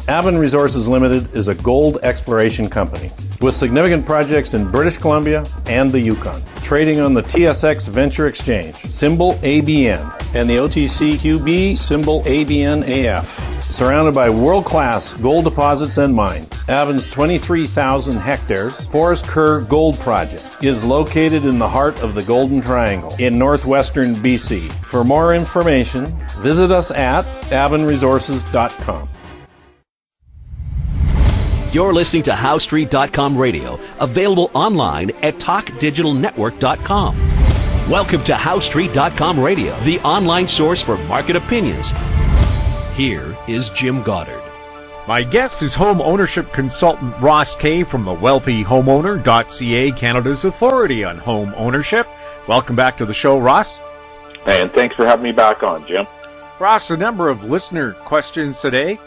Avon Resources Limited is a gold exploration company with significant projects in British Columbia and the Yukon, trading on the TSX Venture Exchange, symbol ABN, and the OTCQB, symbol ABNAF. Surrounded by world-class gold deposits and mines, Avon's 23,000 hectares Forest Kerr Gold Project is located in the heart of the Golden Triangle in northwestern BC. For more information, visit us at avonresources.com. You're listening to HowStreet.com radio, available online at TalkDigitalNetwork.com. Welcome to HowStreet.com radio, the online source for market opinions. Here is Jim Goddard. My guest is home ownership consultant Ross Kay from the wealthyhomeowner.ca, Canada's authority on home ownership. Welcome back to the show, Ross. And thanks for having me back on, Jim. Ross, a number of listener questions today.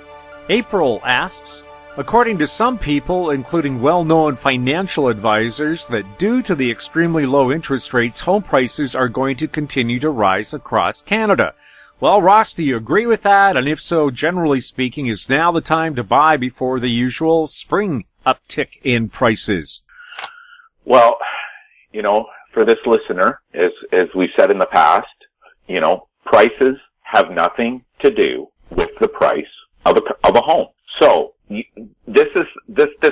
April asks, according to some people, including well-known financial advisors, that due to the extremely low interest rates, home prices are going to continue to rise across Canada. Well, Ross, do you agree with that? And if so, generally speaking, is now the time to buy before the usual spring uptick in prices? Well, for this listener, as we said in the past, prices have nothing to do with the price of a home. So this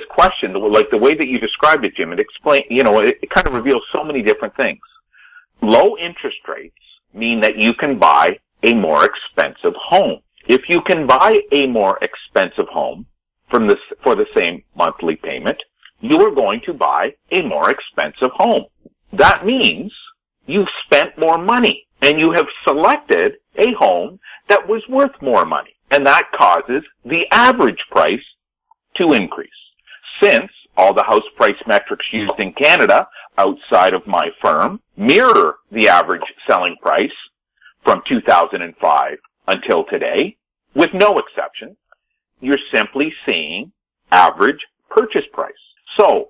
question, like the way that you described it, Jim, it kind of reveals so many different things. Low interest rates mean that you can buy a more expensive home. If you can buy a more expensive home for the same monthly payment, you are going to buy a more expensive home. That means you've spent more money and you have selected a home that was worth more money. And that causes the average price to increase. Since all the house price metrics used in Canada outside of my firm mirror the average selling price from 2005 until today, with no exception, you're simply seeing average purchase price. So,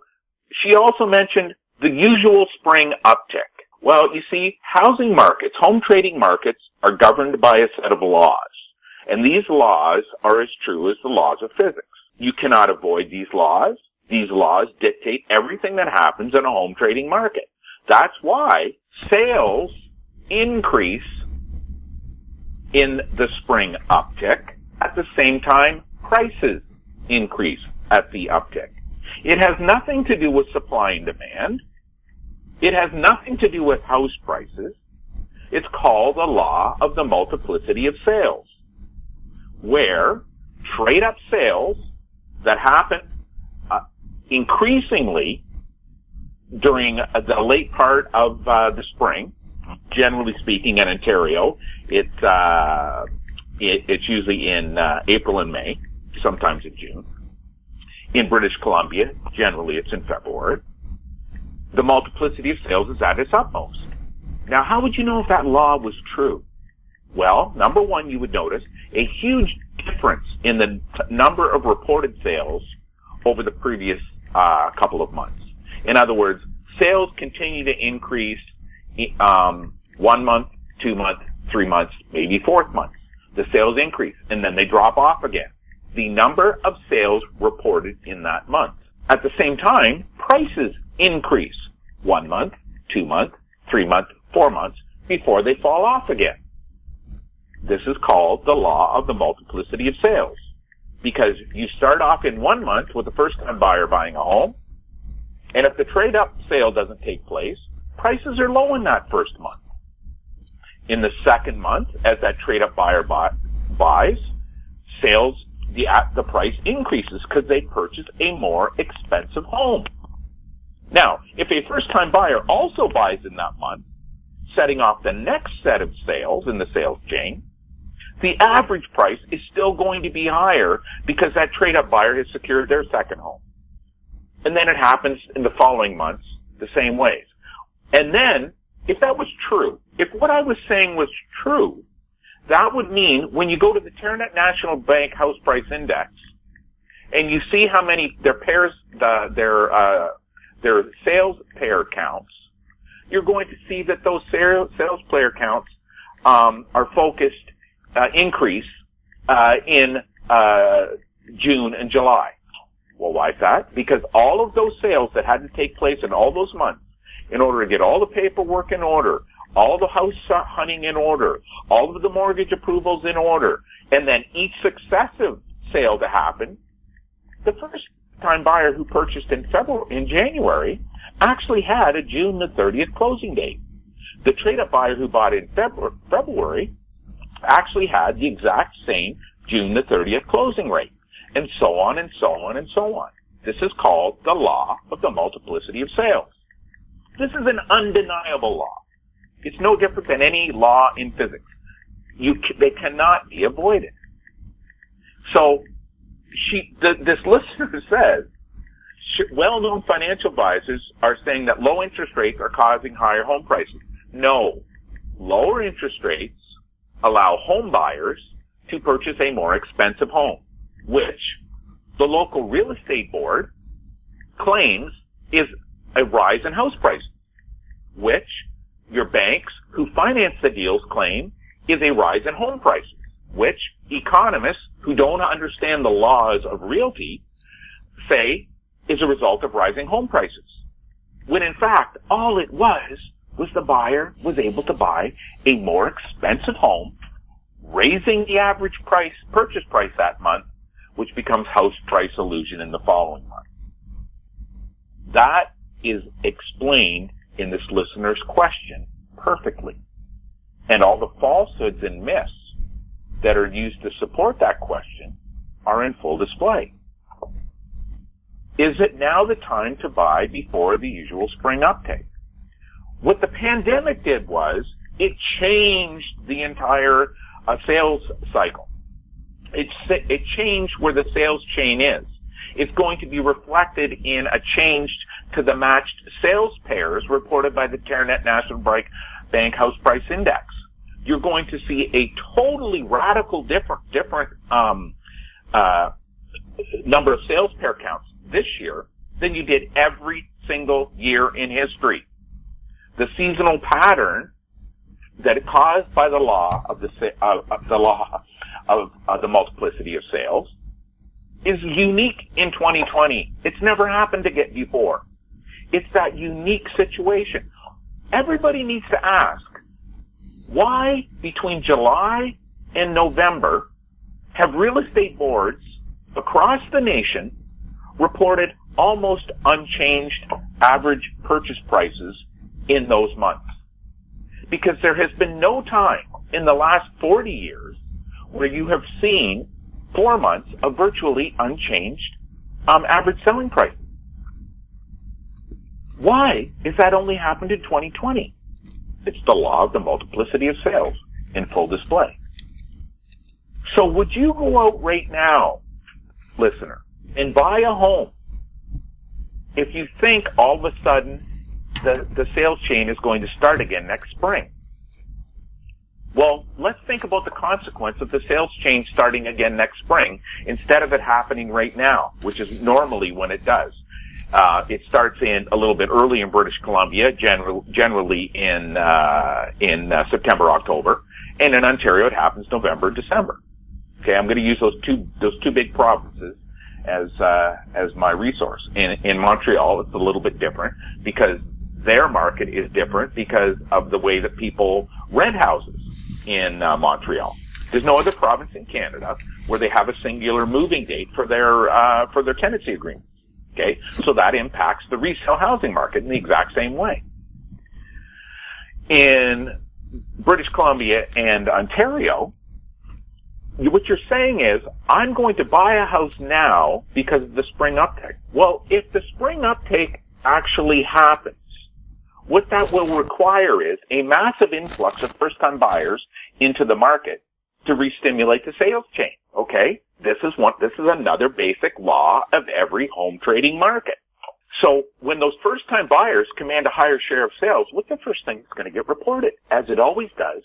she also mentioned the usual spring uptick. Well, you see, housing markets, home trading markets, are governed by a set of laws. And these laws are as true as the laws of physics. You cannot avoid these laws. These laws dictate everything that happens in a home trading market. That's why sales increase in the spring uptick. At the same time, prices increase at the uptick. It has nothing to do with supply and demand. It has nothing to do with house prices. It's called the law of the multiplicity of sales, where trade-up sales that happen increasingly during the late part of the spring, generally speaking in Ontario, it's usually in April and May, sometimes in June. In British Columbia, generally it's in February. The multiplicity of sales is at its utmost. Now, how would you know if that law was true? Well, number one, you would notice a huge difference in the number of reported sales over the previous couple of months. In other words, sales continue to increase 1 month, 2 months, 3 months, maybe 4th month. The sales increase, and then they drop off again. The number of sales reported in that month. At the same time, prices increase 1 month, 2 months, 3 months, 4 months before they fall off again. This is called the law of the multiplicity of sales, because you start off in 1 month with a first-time buyer buying a home, and if the trade-up sale doesn't take place, prices are low in that first month. In the second month, as that trade-up buyer buys, sales, the price increases because they purchase a more expensive home. Now, if a first-time buyer also buys in that month, setting off the next set of sales in the sales chain, the average price is still going to be higher because that trade-up buyer has secured their second home. And then it happens in the following months the same ways. And then, if that was true, if what I was saying was true, that would mean when you go to the Terranet National Bank House Price Index and you see how many their sales pair counts, you're going to see that those sales player counts are focused increase in June and July. Well, why is that? Because all of those sales that had to take place in all those months, in order to get all the paperwork in order, all the house hunting in order, all of the mortgage approvals in order, and then each successive sale to happen, the first-time buyer who purchased in January actually had a June the 30th closing date. The trade-up buyer who bought in February actually had the exact same June the 30th closing rate, and so on and so on and so on. This is called the law of the multiplicity of sales. This is an undeniable law. It's no different than any law in physics. They cannot be avoided. So, this listener says, well-known financial advisors are saying that low interest rates are causing higher home prices. No. Lower interest rates allow home buyers to purchase a more expensive home, which the local real estate board claims is a rise in house prices, which your banks who finance the deals claim is a rise in home prices, which economists who don't understand the laws of realty say is a result of rising home prices. When in fact, all it was the buyer was able to buy a more expensive home, raising the average purchase price that month, which becomes house price illusion in the following month. That is explained in this listener's question perfectly. And all the falsehoods and myths that are used to support that question are in full display. Is it now the time to buy before the usual spring uptake? What the pandemic did was it changed the entire sales cycle. It changed where the sales chain is. It's going to be reflected in a change to the matched sales pairs reported by the Terranet National Bank House Price Index. You're going to see a totally radical different number of sales pair counts this year than you did every single year in history. The seasonal pattern that is caused by the law of the multiplicity of sales is unique in 2020. It's never happened again before. It's that unique situation. Everybody needs to ask, why between July and November have real estate boards across the nation reported almost unchanged average purchase prices in those months? Because there has been no time in the last 40 years where you have seen 4 months of virtually unchanged average selling price. Why is that only happened in 2020? It's the law of the multiplicity of sales in full display. So would you go out right now, listener, and buy a home if you think all of a sudden the sales chain is going to start again next spring? Well, let's think about the consequence of the sales chain starting again next spring instead of it happening right now, which is normally when it does. It starts in a little bit early in British Columbia, generally in September, October, and in Ontario it happens November, December. Okay, I'm going to use those two big provinces as my resource. In Montreal, it's a little bit different because their market is different because of the way that people rent houses in Montreal. There's no other province in Canada where they have a singular moving date for their tenancy agreement. Okay, so that impacts the resale housing market in the exact same way. In British Columbia and Ontario, what you're saying is, I'm going to buy a house now because of the spring uptake. Well, if the spring uptake actually happens, what that will require is a massive influx of first-time buyers into the market to re-stimulate the sales chain. Okay? This is another basic law of every home trading market. So when those first-time buyers command a higher share of sales, what's the first thing that's going to get reported? As it always does,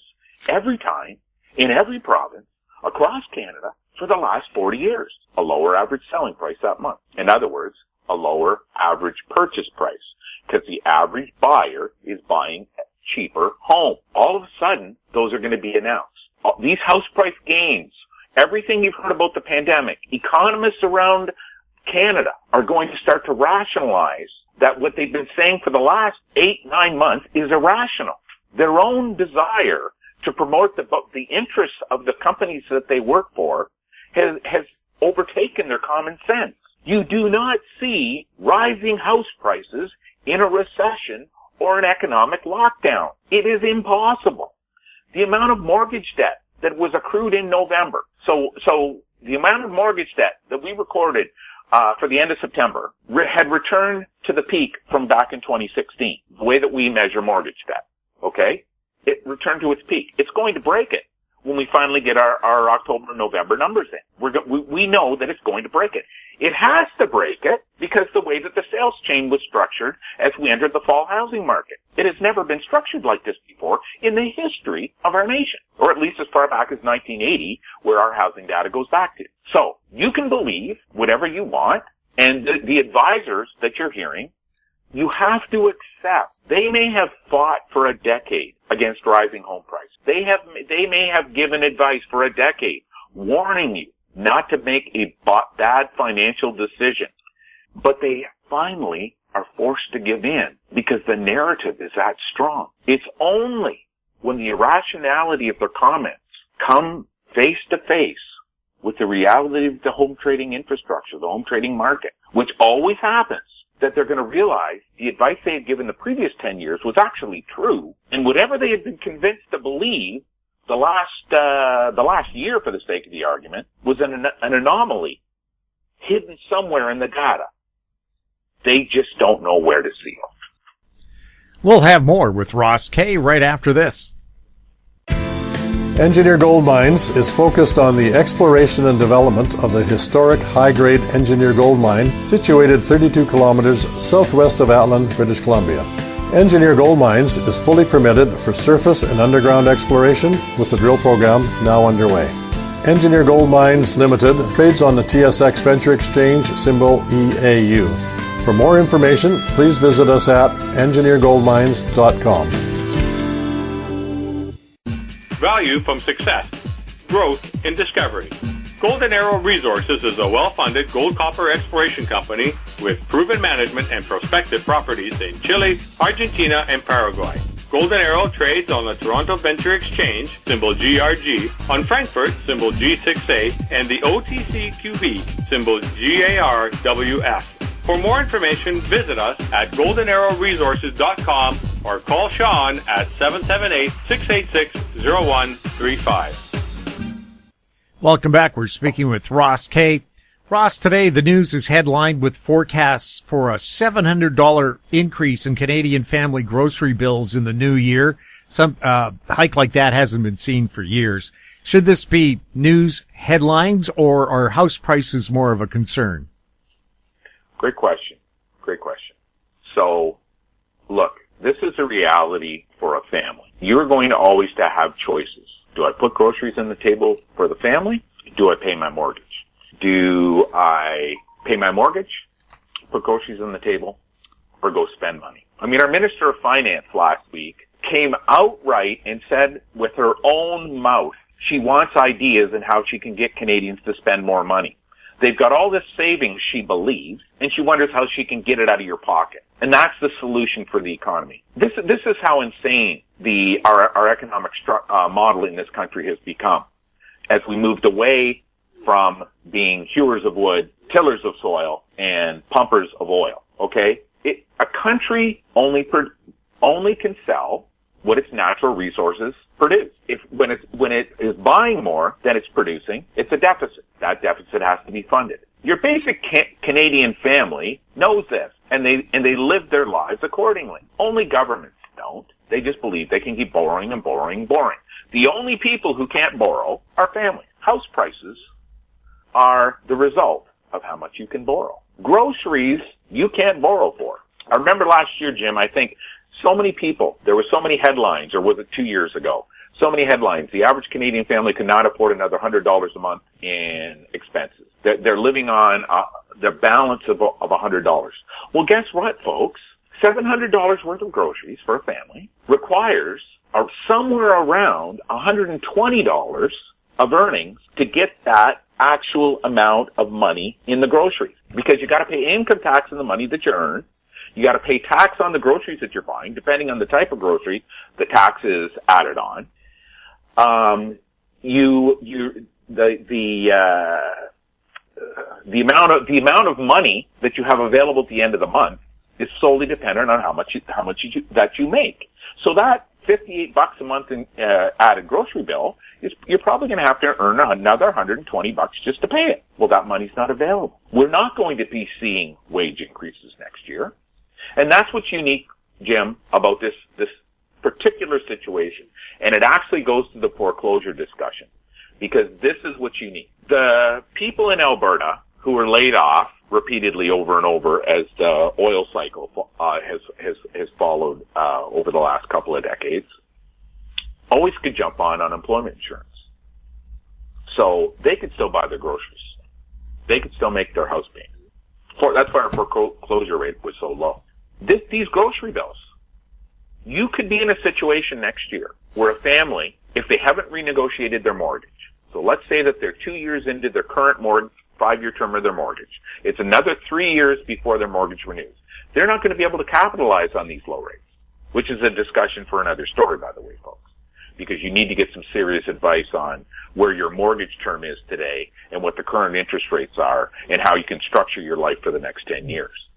every time, in every province, across Canada, for the last 40 years, a lower average selling price that month. In other words, a lower average purchase price, because the average buyer is buying a cheaper home. All of a sudden, those are going to be announced. These house price gains everything you've heard about the pandemic, economists around Canada are going to start to rationalize that what they've been saying for the last 8-9 months is irrational. Their own desire to promote the interests of the companies that they work for has overtaken their common sense. You do not see rising house prices in a recession or an economic lockdown. It is impossible. The amount of mortgage debt that was accrued in November, so the amount of mortgage debt that we recorded for the end of September had returned to the peak from back in 2016, the way that we measure mortgage debt, okay? It returned to its peak. It's going to break it when we finally get our October, November numbers in. We know that it's going to break it. It has to break it because the way that the sales chain was structured as we entered the fall housing market. It has never been structured like this before in the history of our nation, or at least as far back as 1980, where our housing data goes back to. So you can believe whatever you want, and the advisors that you're hearing, you have to accept they may have fought for a decade against rising home prices. They may have given advice for a decade, warning you not to make a bad financial decision. But they finally are forced to give in because the narrative is that strong. It's only when the irrationality of their comments come face to face with the reality of the home trading infrastructure, the home trading market, which always happens, that they're going to realize the advice they had given the previous 10 years was actually true, and whatever they had been convinced to believe the last year, for the sake of the argument, was an anomaly hidden somewhere in the data. They just don't know where to see it. We'll have more with Ross Kay right after this. Engineer Gold Mines is focused on the exploration and development of the historic high-grade Engineer Gold Mine situated 32 kilometers southwest of Atlin, British Columbia. Engineer Gold Mines is fully permitted for surface and underground exploration with the drill program now underway. Engineer Gold Mines Limited trades on the TSX Venture Exchange, symbol EAU. For more information, please visit us at engineergoldmines.com. Value from success, growth in discovery. Golden Arrow Resources is a well-funded gold-copper exploration company with proven management and prospective properties in Chile, Argentina, and Paraguay. Golden Arrow trades on the Toronto Venture Exchange, symbol GRG, on Frankfurt, symbol G6A, and the OTCQB, symbol GARWF. For more information, visit us at goldenarrowresources.com or call Sean at 778-686-0135. Welcome back. We're speaking with Ross Kay. Ross, today the news is headlined with forecasts for a $700 increase in Canadian family grocery bills in the new year. Some hike like that hasn't been seen for years. Should this be news headlines, or are house prices more of a concern? Great question. So, look, this is a reality for a family. You're going to always have choices. Do I put groceries on the table for the family? Do I pay my mortgage? Do I pay my mortgage, put groceries on the table, or go spend money? I mean, our Minister of Finance last week came outright and said with her own mouth she wants ideas on how she can get Canadians to spend more money. They've got all this savings, she believes, and she wonders how she can get it out of your pocket. And that's the solution for the economy. This is how insane our economic model in this country has become. As we moved away from being hewers of wood, tillers of soil, and pumpers of oil, okay? A country only can sell what its natural resources produce. When it is buying more than it's producing, it's a deficit. That deficit has to be funded. Your basic Canadian family knows this, and they live their lives accordingly. Only governments don't. They just believe they can keep borrowing and borrowing and borrowing. The only people who can't borrow are families. House prices are the result of how much you can borrow. Groceries, you can't borrow for. I remember last year, Jim, I think so many people, there were so many headlines, or was it 2 years ago? So many headlines. The average Canadian family could not afford another $100 a month in expenses. They're living on their balance of $100. Well, guess what, folks? $700 worth of groceries for a family requires somewhere around $120 of earnings to get that actual amount of money in the groceries. Because you got to pay income tax on the money that you earn. You got to pay tax on the groceries that you're buying. Depending on the type of grocery, the tax is added on. The amount of money that you have available at the end of the month is solely dependent on how much that you make. So that $58 a month in added grocery bill you're probably going to have to earn another $120 just to pay it. Well, that money's not available. We're not going to be seeing wage increases next year, and that's what's unique, Jim, about this particular situation. And it actually goes to the foreclosure discussion, because this is what's unique. The people in Alberta who were laid off repeatedly over and over as the oil cycle has followed over the last couple of decades always could jump on unemployment insurance. So they could still buy their groceries. They could still make their house payment. That's why our foreclosure rate was so low. These grocery bills, you could be in a situation next year where a family, if they haven't renegotiated their mortgage, so let's say that they're 2 years into their current 5-year term of their mortgage. It's another 3 years before their mortgage renews. They're not going to be able to capitalize on these low rates, which is a discussion for another story, by the way, folks, because you need to get some serious advice on where your mortgage term is today and what the current interest rates are and how you can structure your life for the next 10 years.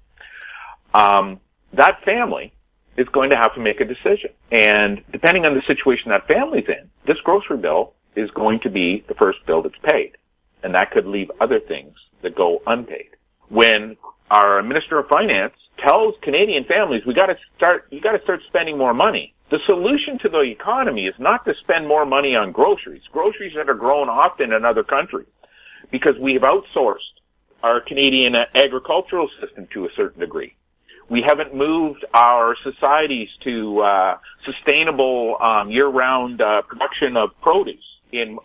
That family is going to have to make a decision. And depending on the situation that family's in, this grocery bill is going to be the first bill that's paid. And that could leave other things that go unpaid. When our Minister of Finance tells Canadian families, you got to start spending more money, the solution to the economy is not to spend more money on groceries that are grown often in other countries, because we have outsourced our Canadian agricultural system to a certain degree. We haven't moved our societies to sustainable year-round production of produce in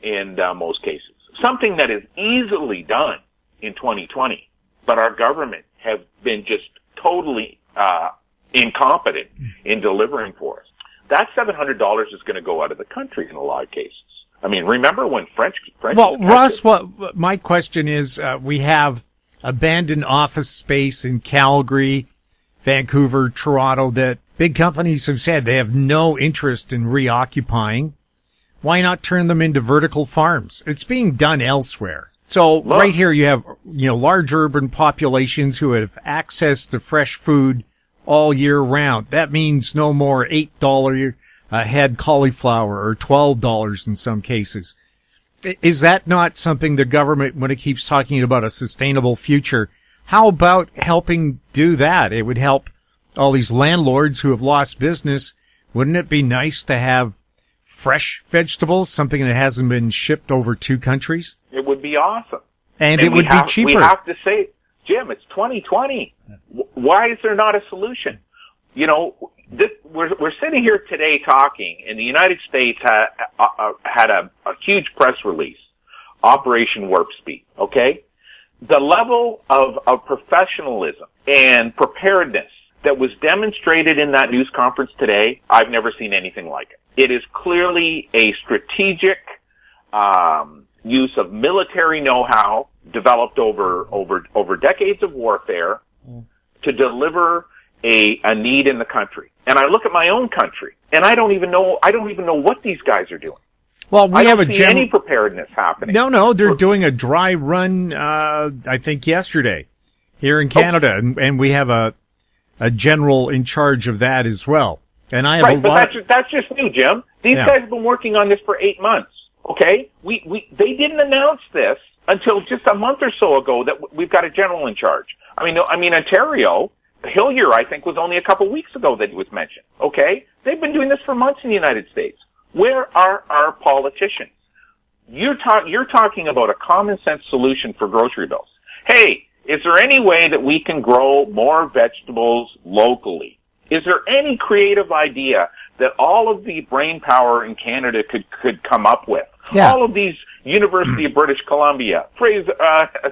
most cases. Something that is easily done in 2020, but our government have been just totally incompetent in delivering for us. That $700 is going to go out of the country in a lot of cases. I mean, remember when French Well, Russ, what my question is, we have abandoned office space in Calgary, Vancouver, Toronto, that big companies have said they have no interest in reoccupying. Why not turn them into vertical farms? It's being done elsewhere. So right here you have, large urban populations who have access to fresh food all year round. That means no more $8 a head cauliflower or $12 in some cases. Is that not something the government, when it keeps talking about a sustainable future, how about helping do that? It would help all these landlords who have lost business. Wouldn't it be nice to have fresh vegetables, something that hasn't been shipped over 2 countries? It would be awesome. And it would be cheaper. We have to say, Jim, it's 2020. Why is there not a solution? We're sitting here today talking, and the United States had a huge press release, Operation Warp Speed, okay? The level of professionalism and preparedness that was demonstrated in that news conference today, I've never seen anything like it. It is clearly a strategic use of military know-how developed over decades of warfare to deliver a need in the country. And I look at my own country, and I don't even know what these guys are doing. Well, we have any preparedness happening. No, they're doing a dry run, I think yesterday here in Canada, and we have a general in charge of that as well. And I have that's just new, Jim. These guys have been working on this for 8 months. Okay, they didn't announce this until just a month or so ago that we've got a general in charge. I mean, Ontario, Hillier, I think, was only a couple weeks ago that it was mentioned. Okay, they've been doing this for months in the United States. Where are our politicians? You're talking about a common sense solution for grocery bills. Hey, is there any way that we can grow more vegetables locally? Is there any creative idea that all of the brain power in Canada could come up with? Yeah. All of these University of British Columbia,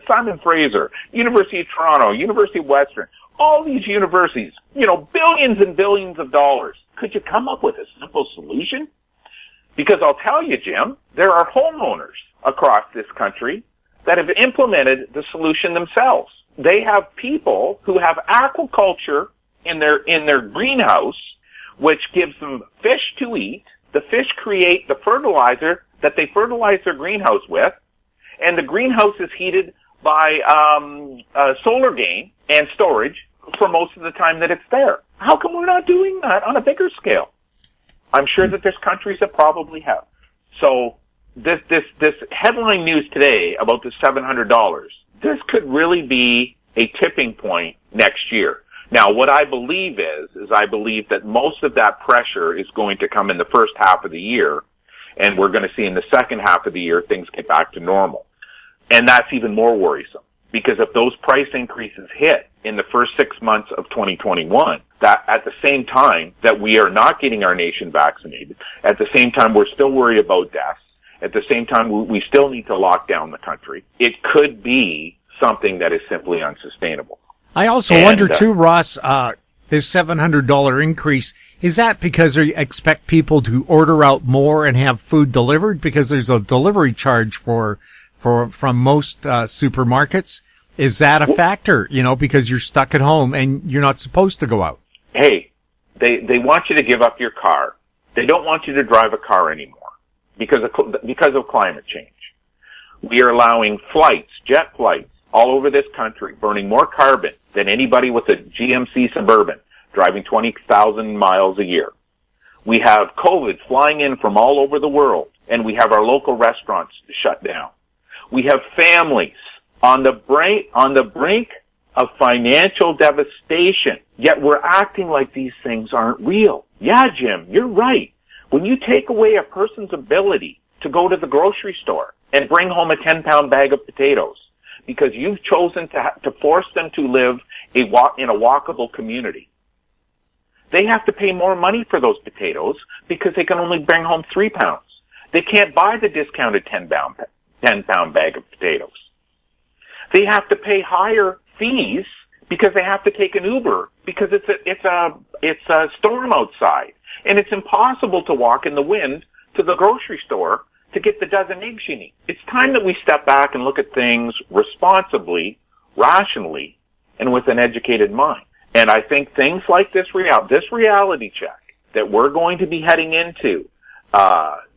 Simon Fraser, University of Toronto, University of Western, all these universities, billions and billions of dollars. Could you come up with a simple solution? Because I'll tell you, Jim, there are homeowners across this country that have implemented the solution themselves. They have people who have aquaculture in their greenhouse, which gives them fish to eat. The fish create the fertilizer that they fertilize their greenhouse with, and the greenhouse is heated by solar gain and storage for most of the time that it's there. How come we're not doing that on a bigger scale? I'm sure that there's countries that probably have. So this headline news today about the $700, this could really be a tipping point next year. Now, what I believe is I believe that most of that pressure is going to come in the first half of the year, and we're going to see in the second half of the year things get back to normal. And that's even more worrisome, because if those price increases hit in the first 6 months of 2021, that at the same time that we are not getting our nation vaccinated, at the same time we're still worried about deaths, at the same time we still need to lock down the country, it could be something that is simply unsustainable. I also wonder too, Ross, this $700 increase, is that because they expect people to order out more and have food delivered? Because there's a delivery charge from most supermarkets. Is that a factor, because you're stuck at home and you're not supposed to go out? Hey, they want you to give up your car. They don't want you to drive a car anymore because of climate change. We are allowing jet flights, all over this country, burning more carbon than anybody with a GMC Suburban, driving 20,000 miles a year. We have COVID flying in from all over the world, and we have our local restaurants shut down. We have families on the brink of financial devastation, yet we're acting like these things aren't real. Yeah, Jim, you're right. When you take away a person's ability to go to the grocery store and bring home a 10-pound bag of potatoes, because you've chosen to force them to live in a walkable community, they have to pay more money for those potatoes because they can only bring home 3 pounds. They can't buy the discounted 10-pound bag of potatoes. They have to pay higher fees because they have to take an Uber because it's a storm outside, and it's impossible to walk in the wind to the grocery store to get the dozen eggs you need. It's time that we step back and look at things responsibly, rationally, and with an educated mind. And I think things like this reality check that we're going to be heading into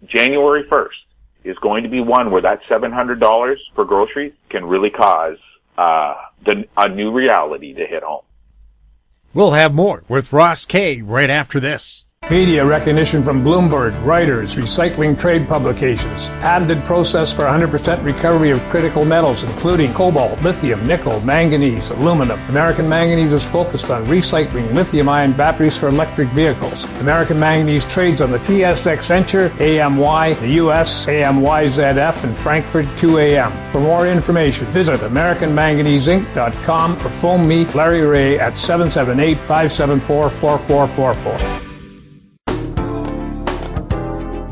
January 1st is going to be one where that $700 for groceries can really cause a new reality to hit home. We'll have more with Ross Kay right after this. Media recognition from Bloomberg, Reuters, recycling trade publications, patented process for 100% recovery of critical metals, including cobalt, lithium, nickel, manganese, aluminum. American Manganese is focused on recycling lithium-ion batteries for electric vehicles. American Manganese trades on the TSX Venture, AMY, the US, AMYZF, and Frankfurt 2AM. For more information, visit AmericanManganeseInc.com or phone me, Larry Ray, at 778-574-4444.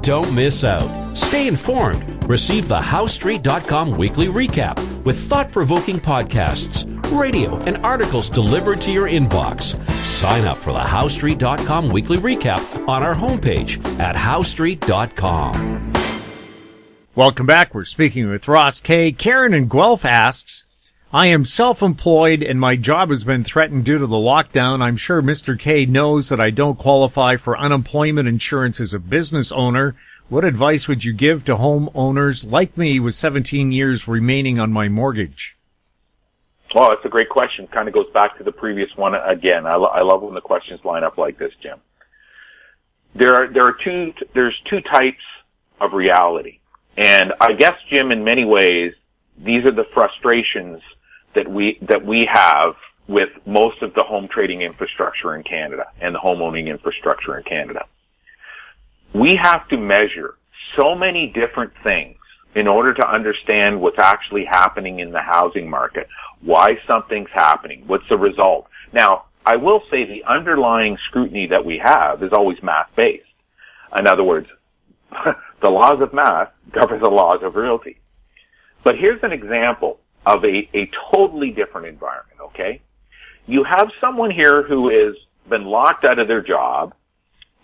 Don't miss out. Stay informed. Receive the HowStreet.com weekly recap with thought-provoking podcasts, radio, and articles delivered to your inbox. Sign up for the HowStreet.com weekly recap on our homepage at HowStreet.com. Welcome back. We're speaking with Ross Kay. Karen in Guelph asks, I am self-employed and my job has been threatened due to the lockdown. I'm sure Mr. K knows that I don't qualify for unemployment insurance as a business owner. What advice would you give to homeowners like me with 17 years remaining on my mortgage? Well, it's a great question. Kind of goes back to the previous one again. I love when the questions line up like this, Jim. There's two types of reality. And I guess, Jim, in many ways, these are the frustrations that we have with most of the home trading infrastructure in Canada and the home owning infrastructure in Canada. We have to measure so many different things in order to understand what's actually happening in the housing market, why something's happening, what's the result. Now, I will say the underlying scrutiny that we have is always math-based. In other words, the laws of math govern the laws of realty. But here's an example of a totally different environment, okay? You have someone here who has been locked out of their job,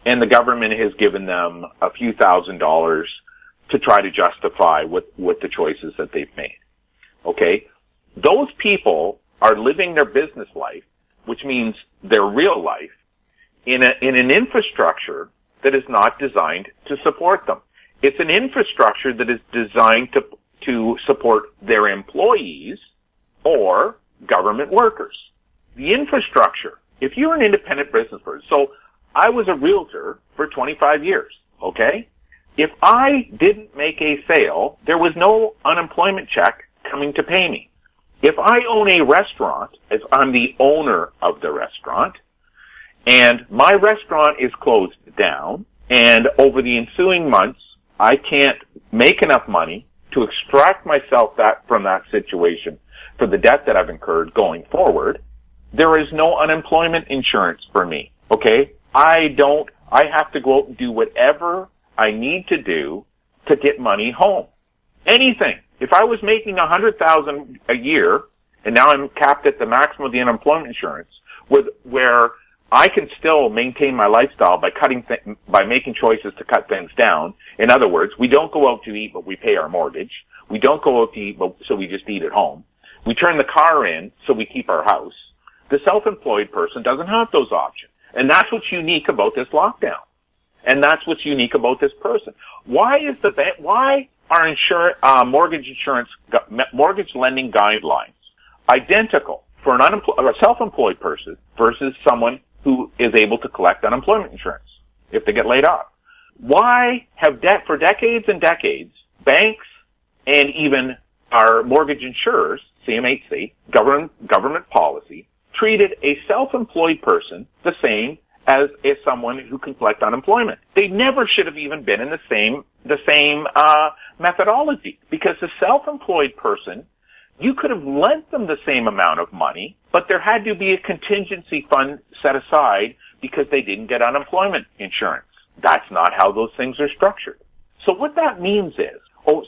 and the government has given them a few $1,000s to try to justify what the choices that they've made. Okay? Those people are living their business life, which means their real life, in an infrastructure that is not designed to support them. It's an infrastructure that is designed to support their employees or government workers. The infrastructure, if you're an independent business person, so I was a realtor for 25 years, okay? If I didn't make a sale, there was no unemployment check coming to pay me. If I own a restaurant, if I'm the owner of the restaurant, and my restaurant is closed down, and over the ensuing months, I can't make enough money to extract myself from that situation for the debt that I've incurred going forward, there is no unemployment insurance for me, okay? I have to go out and do whatever I need to do to get money home. Anything. If I was making $100,000 a year, and now I'm capped at the maximum of the unemployment insurance, where I can still maintain my lifestyle by making choices to cut things down. In other words, we don't go out to eat, but we pay our mortgage. We don't go out to eat, so we just eat at home. We turn the car in, so we keep our house. The self-employed person doesn't have those options. And that's what's unique about this lockdown. And that's what's unique about this person. Why are mortgage lending guidelines identical for a self-employed person versus someone who is able to collect unemployment insurance if they get laid off? Why have for decades and decades, banks and even our mortgage insurers, CMHC, government policy, treated a self-employed person the same as someone who can collect unemployment? They never should have even been in the same methodology, because the self-employed person, you could have lent them the same amount of money, but there had to be a contingency fund set aside because they didn't get unemployment insurance. That's not how those things are structured. So what that means is,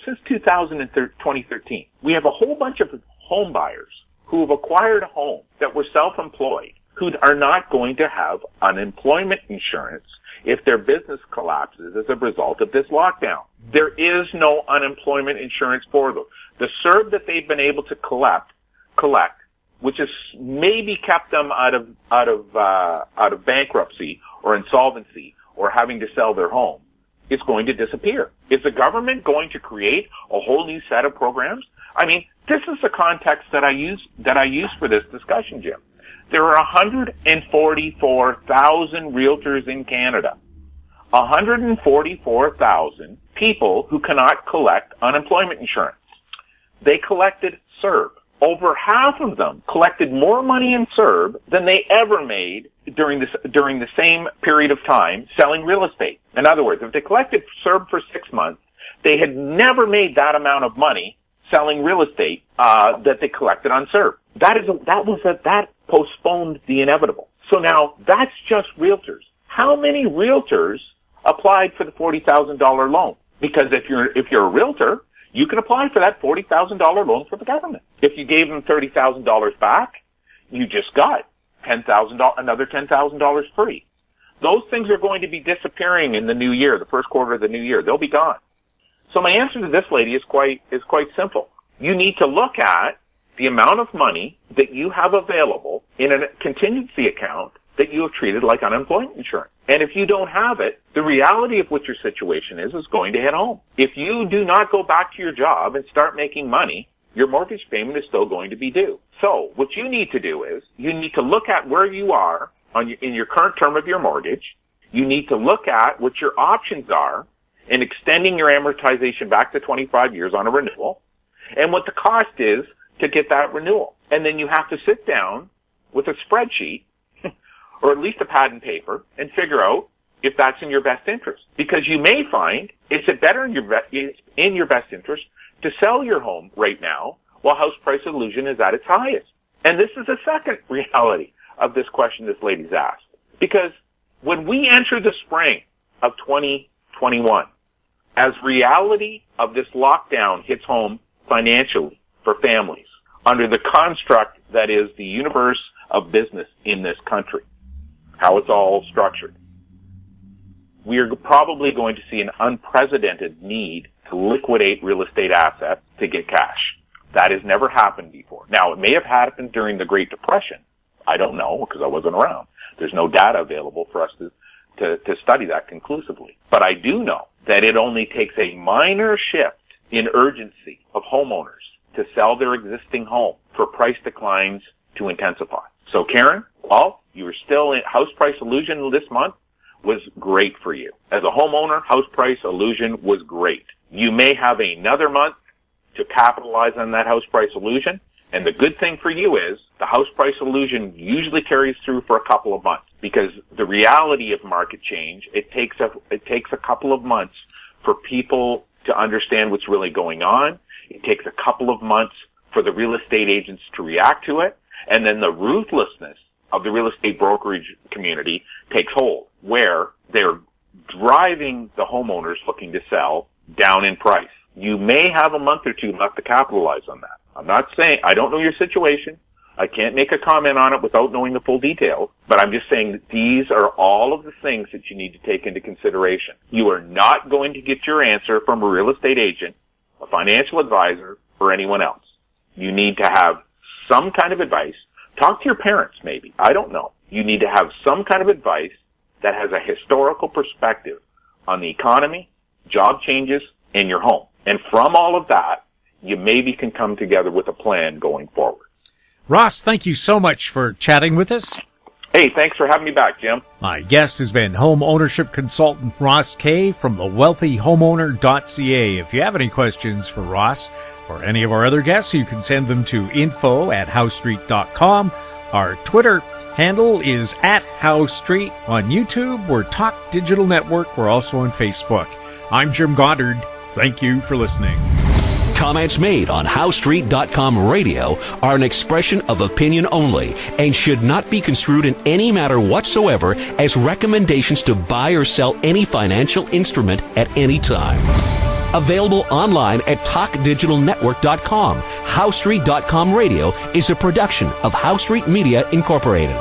since 2013, we have a whole bunch of home buyers who have acquired a home that were self-employed, who are not going to have unemployment insurance if their business collapses as a result of this lockdown. There is no unemployment insurance for them. The CERB that they've been able to collect, which has maybe kept them out of bankruptcy or insolvency or having to sell their home, is going to disappear. Is the government going to create a whole new set of programs? I mean, this is the context that I use for this discussion, Jim. There are 144,000 realtors in Canada. 144,000 people who cannot collect unemployment insurance. They collected CERB. Over half of them collected more money in CERB than they ever made during the same period of time selling real estate. In other words, if they collected CERB for 6 months, they had never made that amount of money selling real estate that they collected on CERB. That postponed the inevitable. So now that's just realtors. How many realtors applied for the $40,000 loan? Because if you're a realtor, you can apply for that $40,000 loan for the government. If you gave them $30,000 back, you just got another $10,000 free. Those things are going to be disappearing in the new year, the first quarter of the new year. They'll be gone. So my answer to this lady is quite simple. You need to look at the amount of money that you have available in a contingency account that you have treated like unemployment insurance. And if you don't have it, the reality of what your situation is going to hit home. If you do not go back to your job and start making money, your mortgage payment is still going to be due. So what you need to do is you need to look at where you are in your current term of your mortgage. You need to look at what your options are in extending your amortization back to 25 years on a renewal, and what the cost is to get that renewal. And then you have to sit down with a spreadsheet or at least a pad and paper and figure out if that's in your best interest. Because you may find it's better in your best interest to sell your home right now while house price illusion is at its highest. And this is the second reality of this question this lady's asked. Because when we enter the spring of 2021, as reality of this lockdown hits home financially for families, under the construct that is the universe of business in this country, how it's all structured, we are probably going to see an unprecedented need to liquidate real estate assets to get cash. That has never happened before. Now, it may have happened during the Great Depression. I don't know, because I wasn't around. There's no data available for us to study that conclusively. But I do know that it only takes a minor shift in urgency of homeowners to sell their existing home for price declines to intensify. So Karen, well, you were still in house price illusion this month was great for you. As a homeowner, house price illusion was great. You may have another month to capitalize on that house price illusion. And the good thing for you is the house price illusion usually carries through for a couple of months, because the reality of market change, it takes a couple of months for people to understand what's really going on. It takes a couple of months for the real estate agents to react to it. And then the ruthlessness of the real estate brokerage community takes hold, where they're driving the homeowners looking to sell down in price. You may have a month or two left to capitalize on that. I'm not saying, I don't know your situation. I can't make a comment on it without knowing the full details, but I'm just saying that these are all of the things that you need to take into consideration. You are not going to get your answer from a real estate agent, a financial advisor, or anyone else. You need to have some kind of advice. Talk to your parents, maybe. I don't know. You need to have some kind of advice that has a historical perspective on the economy, job changes, and your home. And from all of that, you maybe can come together with a plan going forward. Ross, thank you so much for chatting with us. Hey, thanks for having me back, Jim. My guest has been home ownership consultant Ross Kay from thewealthyhomeowner.ca. If you have any questions for Ross or any of our other guests, you can send them to info@housestreet.com. Our Twitter handle is @HowStreet. On YouTube, we're Talk Digital Network. We're also on Facebook. I'm Jim Goddard. Thank you for listening. Comments made on HowStreet.com radio are an expression of opinion only and should not be construed in any matter whatsoever as recommendations to buy or sell any financial instrument at any time. Available online at TalkDigitalNetwork.com. HowStreet.com radio is a production of HowStreet Media Incorporated.